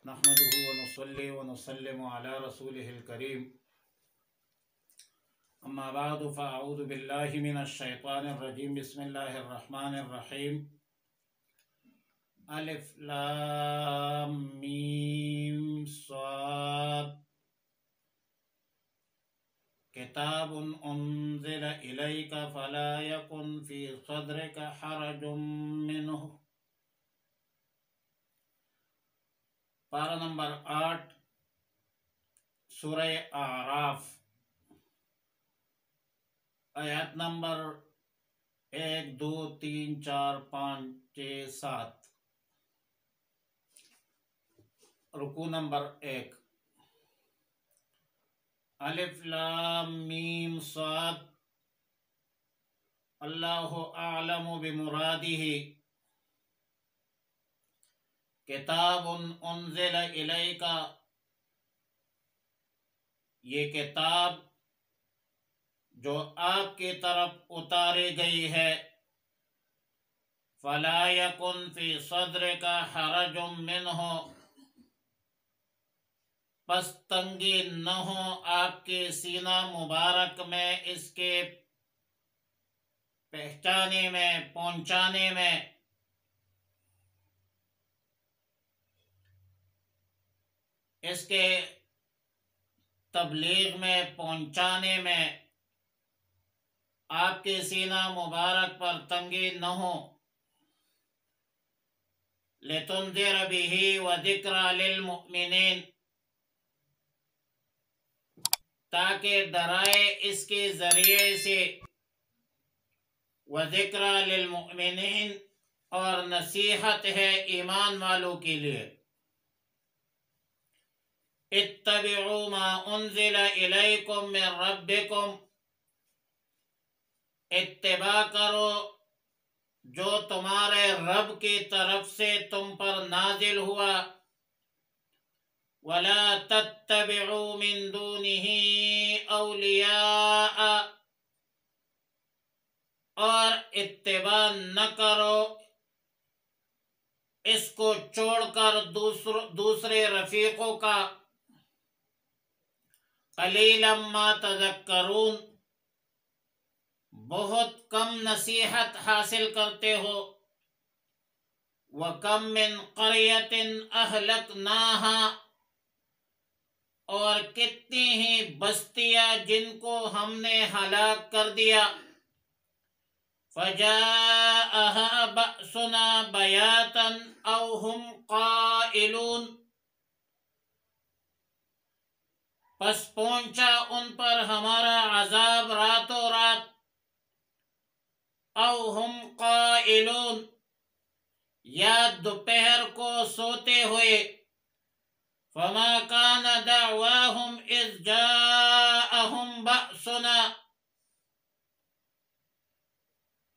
نحمده ونصلي ونسلم على رسوله الكريم أما بعد فأعوذ بالله من الشيطان الرجيم بسم الله الرحمن الرحيم ألف لام ميم صاد كتاب أنزل إليك فلا يكن في صدرك حرج منه پارہ نمبر 8 سورہ اعراف آیات نمبر 1 2 3 4 5 6 7 رکوع نمبر 1 الف لام میم صاد اللہ اعلم بمرادہ کتاب انزل الیک، یہ کتاب جو آپ کی طرف اتاری گئی ہے، فلا یکن فی صدرک حرج منہ، پس تنگی نہ ہو آپ کے سینہ مبارک میں اس کے پہچانے میں، پہنچانے میں۔ اس کے تبلیغ میں، پہنچانے میں آپ کے سینہ مبارک پر تنگی نہ ہو۔ لِتُنذِرَ بِهِ وَذِكْرَى لِلْمُؤْمِنِينَ، تاکہ ڈرائے اس کے ذریعے سے، وَذِكْرَى لِلْمُؤْمِنِينَ، اور نصیحت ہے ایمان والوں کے لیے۔ اتبعوا ما انزل الیکم من ربکم، اتباع کرو جو تمہارے رب کی طرف سے تم پر نازل ہوا۔ ولا تتبعوا من دونہ اولیاء، اور اتباع نہ کرو اس کو چھوڑ کر دوسرے رفیقوں کا۔ قلیلا ما تذکرون، بہت کم نصیحت حاصل کرتے ہو۔ وَكَم مِّن قَرْيَةٍ أَهْلَكْنَاهَا، اور کتنی ہی بستیاں جن کو ہم نے ہلاک کر دیا۔ فَجَاءَهَا بَأْسُنَا بَيَاتًا أَوْ هُمْ قَائِلُونَ، پس پہنچا ان پر ہمارا عذاب راتوں رات۔ او ہم قائلون، یا دوپہر کو سوتے ہوئے۔ فما کان دعواہم اذ جاءہم بأسنا،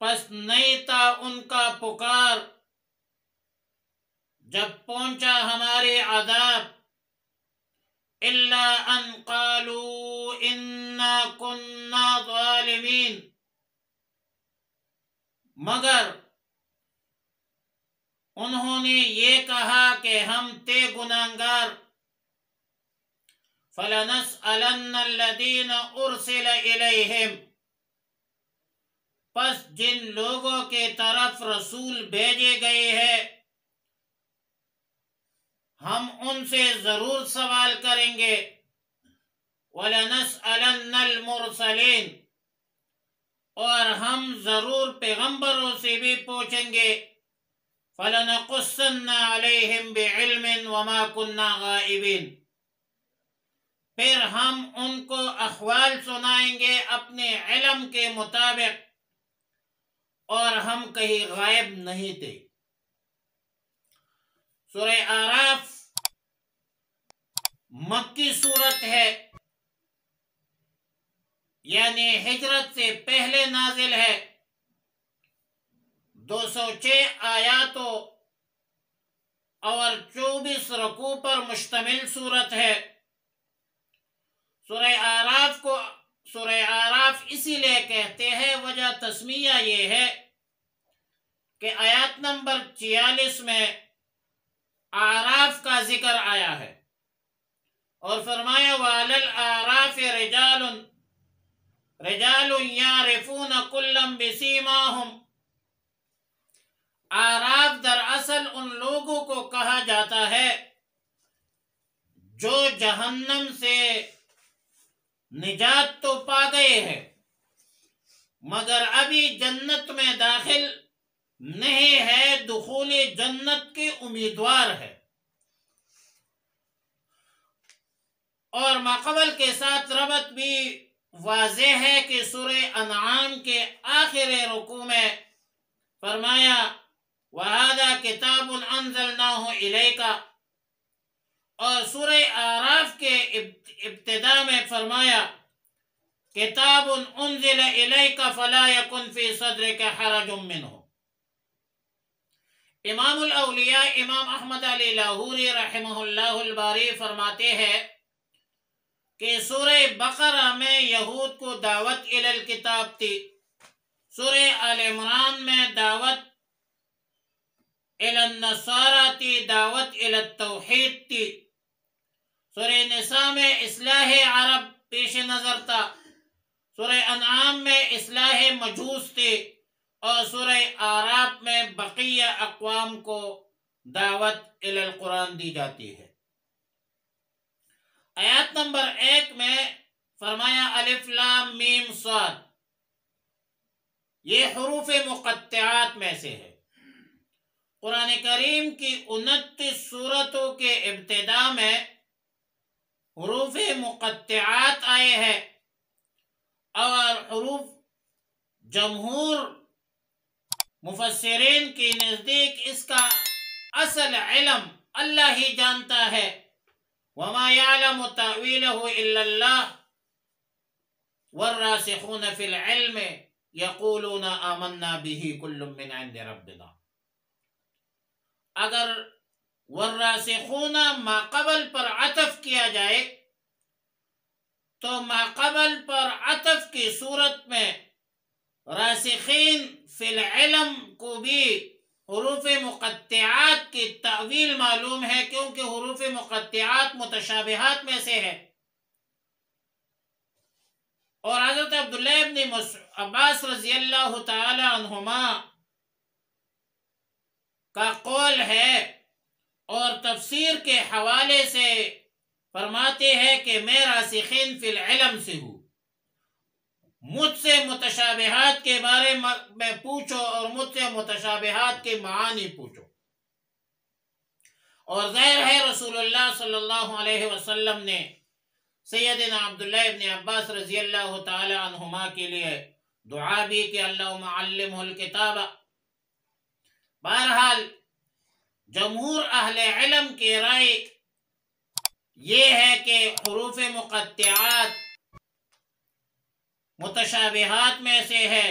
پس نہیں تھا ان کا پکار جب پہنچا ہمارے عذاب، الا ان قالوا انا كنا ظالمین، مگر انہوں نے یہ کہا کہ ہم تھے گناہگار۔ فَلَنَسْأَلَنَّ الَّذِينَ أُرْسِلَ إِلَيْهِمْ، پس جن لوگوں کے طرف رسول بھیجے گئے ہیں ہم ان سے ضرور سوال کریں گے۔ وَلَنَسْأَلَنَّ الْمُرْسَلِينَ، اور ہم ضرور پیغمبروں سے بھی پوچھیں گے۔ فَلَنَقُصَّنَّ عَلَيْهِمْ بِعِلْمٍ وَمَا كُنَّا غَائِبِينَ، پھر ہم ان کو احوال سنائیں گے اپنے علم کے مطابق، اور ہم کہیں غائب نہیں تھے۔ سورہ اعراف مکی صورت ہے، یعنی ہجرت سے پہلے نازل ہے۔ 206 آیاتوں اور 24 رکوع پر مشتمل صورت ہے۔ سورہ اعراف کو سورہ اعراف اسی لیے کہتے ہیں، وجہ تسمیہ یہ ہے کہ آیات نمبر 46 میں اعراف کا ذکر آیا ہے، اور فرمایا وَعَلَى الْأَعْرَافِ رِجَالٌ يَعْرِفُونَ كُلًّا بِسِيمَاهُمْ۔ اعراف دراصل ان لوگوں کو کہا جاتا ہے جو جہنم سے نجات تو پا گئے ہیں مگر ابھی جنت میں داخل نہیں ہے، دخول جنت کے امیدوار ہے۔ اور ماقبل کے ساتھ ربط بھی واضح ہے کہ سورہ انعام کے آخر رکوع میں فرمایا وَهَذَا كِتَابٌ أَنزَلْنَاهُ إِلَيْكَ، اور سورہ اعراف کے ابتداء میں فرمایا کتاب انزل الیک فلا یکن فی صدرک حرج منہ۔ امام الاولیاء امام احمد علی لاہوری رحمہ اللہ الباری فرماتے ہیں کہ سورہ بقرہ میں یہود کو دعوت الی الکتاب تھی، سورہ آل عمران میں دعوت الی النصارى تھی، دعوت الی التوحید تھی، سورہ نساء میں اصلاح عرب پیش نظر تھا، سورہ انعام میں اصلاح مجوس تھی، اور سورہ اعراف میں بقیہ اقوام کو دعوت الی القرآن دی جاتی ہے۔ آیات نمبر 1 میں فرمایا الف لام میم صاد، یہ حروف مقطعات میں سے ہے۔ قرآن کریم کی 29 سورتوں کے ابتداء میں حروف مقطعات آئے ہیں، اور حروف جمہور مفسرین کی نزدیک اس کا اصل علم اللہ ہی جانتا ہے، وَمَا يَعْلَمُ تَأْوِيلَهُ إِلَّا اللَّهُ وَالرَّاسِخُونَ فِي الْعِلْمِ يَقُولُونَ آمَنَّا بِهِ كُلٌّ مِّنْ عِندِ رَبِّنَا۔ اگر والراسخون ماقبل پر عطف کیا جائے تو ماقبل پر عطف کی صورت میں راسخین فی العلم کو بھی حروف مقطعات کی تأویل معلوم ہے، کیونکہ حروف مقطعات متشابہات میں سے ہے۔ اور حضرت عبداللہ ابن عباس رضی اللہ تعالی عنہما کا قول ہے، اور تفسیر کے حوالے سے فرماتے ہیں کہ میں راسخین فی العلم سے ہوں، مجھ سے متشابہات کے بارے میں پوچھو اور مجھ سے متشابہات کے معانی پوچھو۔ اور ظاہر ہے رسول اللہ صلی اللہ علیہ وسلم نے سیدنا عبداللہ ابن عباس رضی اللہ تعالی عنہما کے لیے دعا بھی کہ اللہم علمہ الکتاب۔ بہرحال جمہور اہل علم کی رائے یہ ہے کہ حروف مقطعات متشابہات میں سے ہے،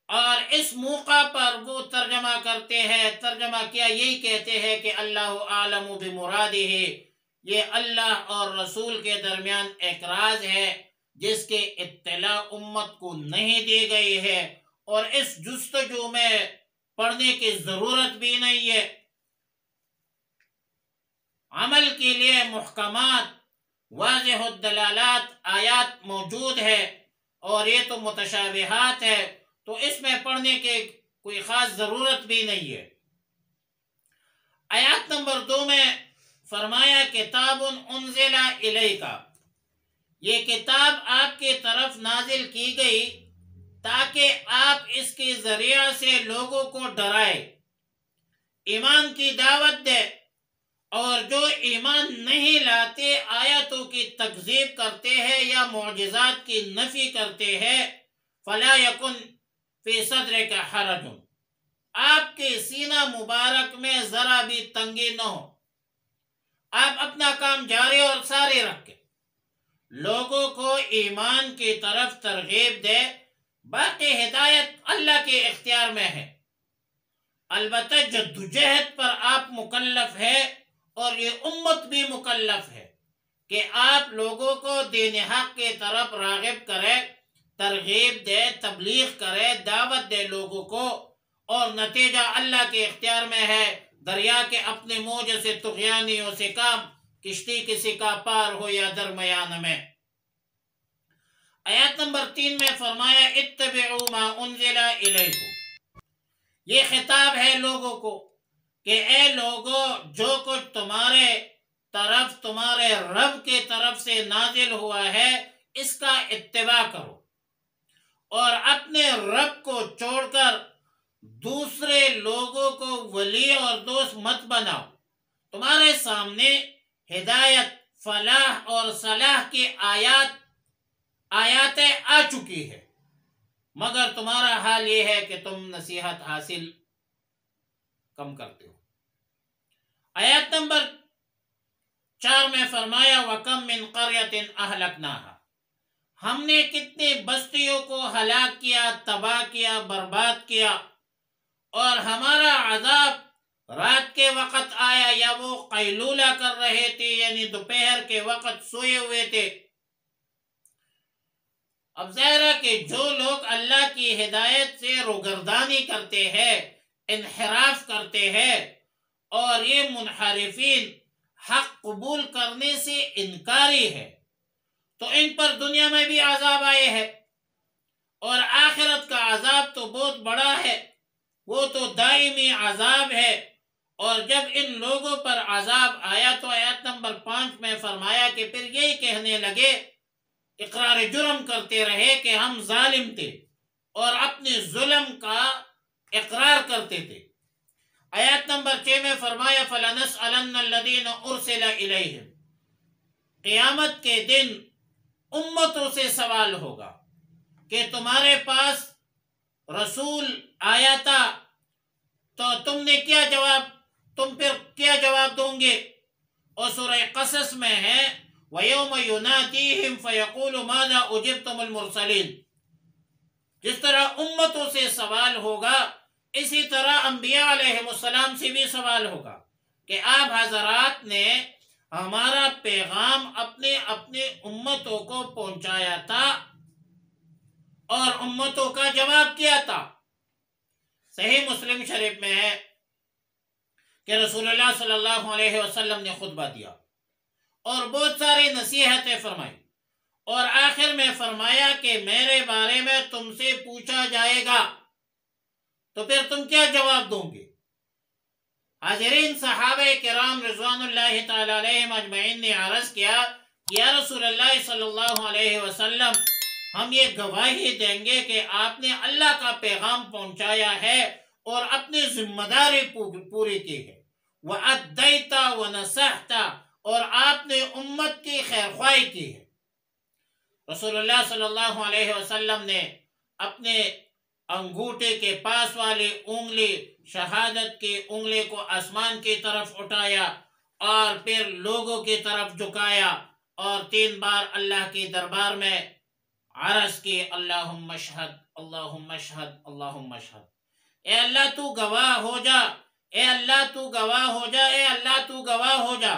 اور اس موقع پر وہ ترجمہ کرتے ہیں، ترجمہ کیا یہی کہتے ہیں کہ اللہ عالم بمرادہ، یہ اللہ اور رسول کے درمیان ایک راز ہے جس کے اطلاع امت کو نہیں دی گئی ہے، اور اس جستجو میں پڑھنے کی ضرورت بھی نہیں ہے۔ عمل کے لیے محکمات واضح الدلالات آیات موجود ہے، اور یہ تو متشابہات ہے، تو اس میں پڑھنے کی کوئی خاص ضرورت بھی نہیں ہے۔ آیات نمبر 2 میں فرمایا کتاب انزل الیک، یہ کتاب آپ کی طرف نازل کی گئی تاکہ آپ اس کے ذریعہ سے لوگوں کو ڈرائے، ایمان کی دعوت دے، اور جو ایمان نہیں لاتے آیتوں کی تکذیب کرتے ہیں یا معجزات کی نفی کرتے ہیں، فلا یکن فی صدرک حرج، آپ کے سینہ مبارک میں ذرا بھی تنگی نہ ہو، آپ اپنا کام جاری اور ساری رکھیں، لوگوں کو ایمان کی طرف ترغیب دے، باقی ہدایت اللہ کے اختیار میں ہے۔ البتہ جدوجہد پر آپ مکلف ہے، اور یہ امت بھی مکلف ہے کہ آپ لوگوں کو دین حق کی طرف راغب کرے، ترغیب دے، تبلیغ کرے، دعوت دے لوگوں کو، اور نتیجہ اللہ کے اختیار میں ہے، دریا کے اپنے موج سے طغیانیوں سے کام، کشتی کسی کا پار ہو یا درمیان میں۔ آیات نمبر 3 میں فرمایا اتبعوا ما انزل الیکم، یہ خطاب ہے لوگوں کو کہ اے لوگو، جو کچھ تمہارے طرف تمہارے رب کے طرف سے نازل ہوا ہے اس کا اتباع کرو، اور اپنے رب کو چھوڑ کر دوسرے لوگوں کو ولی اور دوست مت بناؤ۔ تمہارے سامنے ہدایت، فلاح اور صلاح کی آیاتیں آ چکی ہے، مگر تمہارا حال یہ ہے کہ تم نصیحت حاصل کم کرتے ہو۔ آیات نمبر 4 میں فرمایا وَكَمْ مِنْ قَرْيَةٍ أَهْلَكْنَاهَا، ہم نے کتنی بستیوں کو ہلاک کیا، تباہ کیا، برباد کیا، اور ہمارا عذاب رات کے وقت آیا یا وہ قیلولہ کر رہے تھے، یعنی دوپہر کے وقت سوئے ہوئے تھے۔ اب ظاہر ہے کہ جو لوگ اللہ کی ہدایت سے روگردانی کرتے ہیں، انحراف کرتے ہیں، اور یہ منحرفین حق قبول کرنے سے انکاری ہے، تو ان پر دنیا میں بھی عذاب آئے ہے، اور آخرت کا عذاب تو بہت بڑا ہے، وہ تو دائمی عذاب ہے۔ اور جب ان لوگوں پر عذاب آیا تو آیت نمبر 5 میں فرمایا کہ پھر یہی کہنے لگے، اقرار جرم کرتے رہے کہ ہم ظالم تھے اور اپنے ظلم کا اقرار کرتے تھے۔ آیت نمبر 6 میں فرمایا فَلَنَسْأَلَنَّ الَّذِينَ أُرْسِلَ إِلَيْهِمْ، قیامت کے دن امتوں سے سوال ہوگا کہ تمہارے پاس رسول آیا تھا تو تم پھر کیا جواب دوں گے؟ اور سورہ قصص میں ہے وَيَوْمَ يُنَادِيهِمْ فَيَقُولُ مَاذَا أُجِبْتُمُ الْمُرْسَلِينَ، جس طرح امتوں سے سوال ہوگا اسی طرح انبیاء علیہ السلام سے بھی سوال ہوگا کہ آپ حضرات نے ہمارا پیغام اپنے امتوں کو پہنچایا تھا اور امتوں کا جواب کیا تھا۔ صحیح مسلم شریف میں ہے کہ رسول اللہ صلی اللہ علیہ وسلم نے خطبہ دیا اور بہت ساری نصیحتیں فرمائی، اور آخر میں فرمایا کہ میرے بارے میں تم سے پوچھا جائے گا تو پھر تم کیا جواب دو گے؟ حاضرین صحابہ کرام رضوان اللہ تعالی علیہم اجمعین نے عرض کیا کہ یا رسول اللہ صلی اللہ علیہ وسلم، ہم یہ گواہی دیں گے کہ آپ نے اللہ کا پیغام پہنچایا ہے اور اپنی ذمہ داری پوری کی ہے، وَأَدَّيْتَ وَنَصَحْتَ، اور آپ نے امت کی خیرخواہی کی ہے۔ رسول اللہ صلی اللہ علیہ وسلم نے اپنے انگوٹھے کے پاس والی انگلی، شہادت کی انگلی کو آسمان کی طرف اٹھایا اور پھر لوگوں کی طرف جھکایا اور 3 بار اللہ کی دربار میں عرض کی اللہم اشہد، اللہم اشہد، اللہم اشہد، اے اللہ تو گواہ ہو جا، اے اللہ تو گواہ ہو جا، اے اللہ تو گواہ ہو جا۔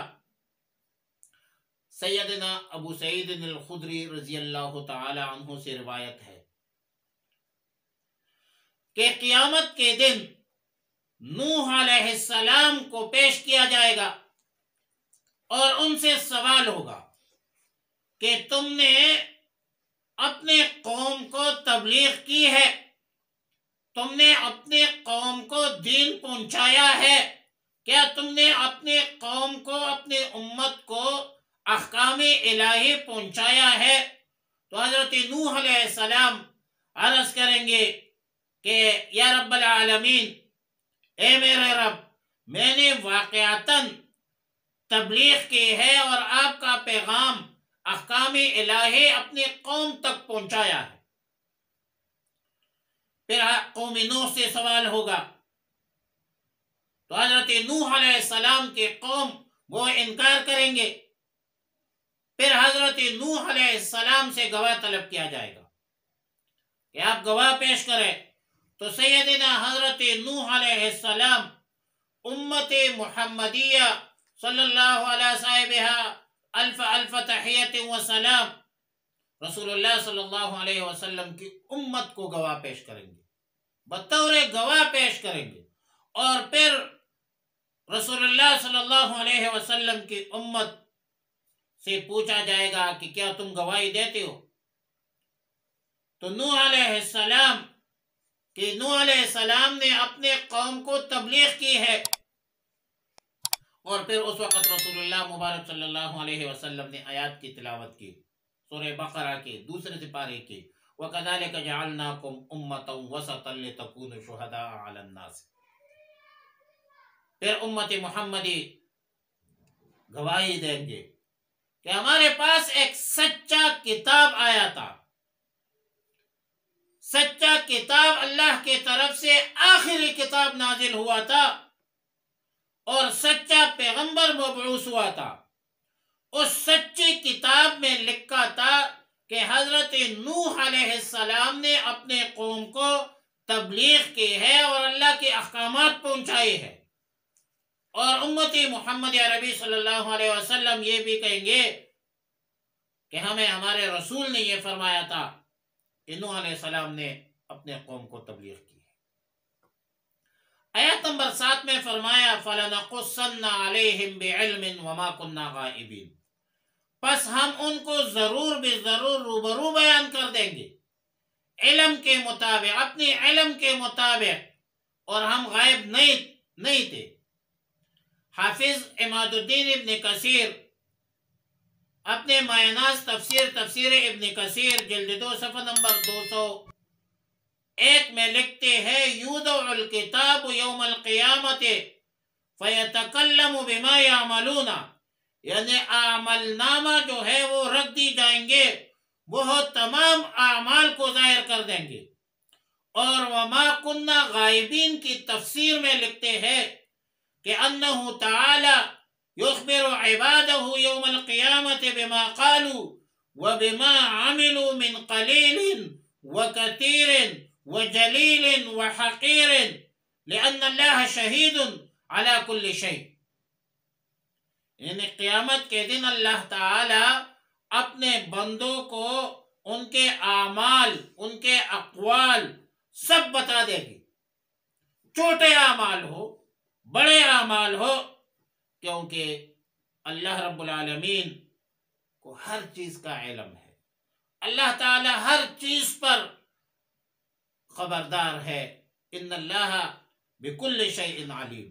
سیدنا ابو سعید الخدری رضی اللہ تعالی عنہ سے روایت ہے کہ قیامت کے دن نوح علیہ السلام کو پیش کیا جائے گا اور ان سے سوال ہوگا کہ تم نے اپنے قوم کو تبلیغ کی ہے، تم نے اپنے قوم کو دین پہنچایا ہے، کیا تم نے اپنے قوم کو، اپنے امت کو احکام الہی پہنچایا ہے؟ تو حضرت نوح علیہ السلام عرض کریں گے کہ یا رب العالمین، اے میرے رب، میں نے واقعتاً تبلیغ کی ہے اور آپ کا پیغام، احکام الہی اپنی قوم تک پہنچایا ہے۔ پھر قوم نوح سے سوال ہوگا تو حضرت نوح علیہ السلام کی قوم وہ انکار کریں گے، پھر حضرت نوح علیہ السلام سے گواہ طلب کیا جائے گا کہ آپ گواہ پیش کریں، تو سیدنا حضرت نوح علیہ السلام امت محمدیہ صلی اللہ علیہ صاحبہ الف الف تحیت و سلام، رسول اللہ صلی اللہ علیہ وسلم کی امت کو گواہ پیش کریں گے، بطور گواہ پیش کریں گے، اور پھر رسول اللہ صلی اللہ علیہ وسلم کی امت سے پوچھا جائے گا کہ کیا تم گواہی دیتے ہو؟ تو نوح علیہ السلام نے اپنے قوم کو تبلیغ کی ہے، اور پھر اس وقت رسول اللہ مبارک صلی اللہ علیہ وسلم نے آیات کی تلاوت کی، سورہ بقرہ کے دوسرے سپارے کی، وَكَذَلِكَ جَعَلْنَاكُمْ أُمَّةً وَسَطًا لِتَكُونُوا شُهَدَاءَ عَلَى النَّاسِ۔ پھر امت محمدی گواہی دیں گے کہ ہمارے پاس ایک سچا کتاب آیا تھا، سچا کتاب اللہ کی طرف سے آخری کتاب نازل ہوا تھا، اور سچا پیغمبر مبعوث ہوا تھا۔ اس سچی کتاب میں لکھا تھا کہ حضرت نوح علیہ السلام نے اپنے قوم کو تبلیغ کی ہے اور اللہ کے احکامات پہنچائے ہیں، اور امتی محمد عربی صلی اللہ علیہ وسلم یہ بھی کہیں گے کہ ہمیں ہمارے رسول نے یہ فرمایا تھا کہ نوح علیہ السلام نے اپنے قوم کو تبلیغ کی ہے۔ آیت نمبر 7 میں فرمایا فَلَنَقُصَّنَّ عَلَيْهِمْ بِعِلْمٍ وَمَا كُنَّا غَائِبِينَ، پس ہم ان کو ضرور بے ضرور روبرو بیان کر دیں گے، علم کے مطابق، اپنی علم کے مطابق، اور ہم غائب نہیں تھے۔ حافظ عماد الدین ابن کثیر اپنے مایہ-ناز تفسیر ابن کثیر جلد 2 صفحہ نمبر 201 میں لکھتے ہیں یودع الکتاب یوم القیامت فیتکلم بما یعملون، یعنی اعمال نامہ جو ہے وہ رکھ دی جائیں گے، وہ تمام اعمال کو ظاہر کر دیں گے۔ اور وما کننا غائبین کی تفسیر میں لکھتے ہیں کہ انہ تعالی یخبر عباده یوم القیامت بما قالوا وبما عملوا من قلیل وکثیر وجلیل وحقیر لأن اللہ شہید علی کل شیء، یعنی قیامت کے دن اللہ تعالی اپنے بندوں کو ان کے اعمال، ان کے اقوال سب بتا دے گی، چھوٹے اعمال ہو بڑے اعمال ہو، کیونکہ اللہ رب العالمین کو ہر چیز کا علم ہے، اللہ تعالی ہر چیز پر خبردار ہے، ان اللہ بکل شیء علیم۔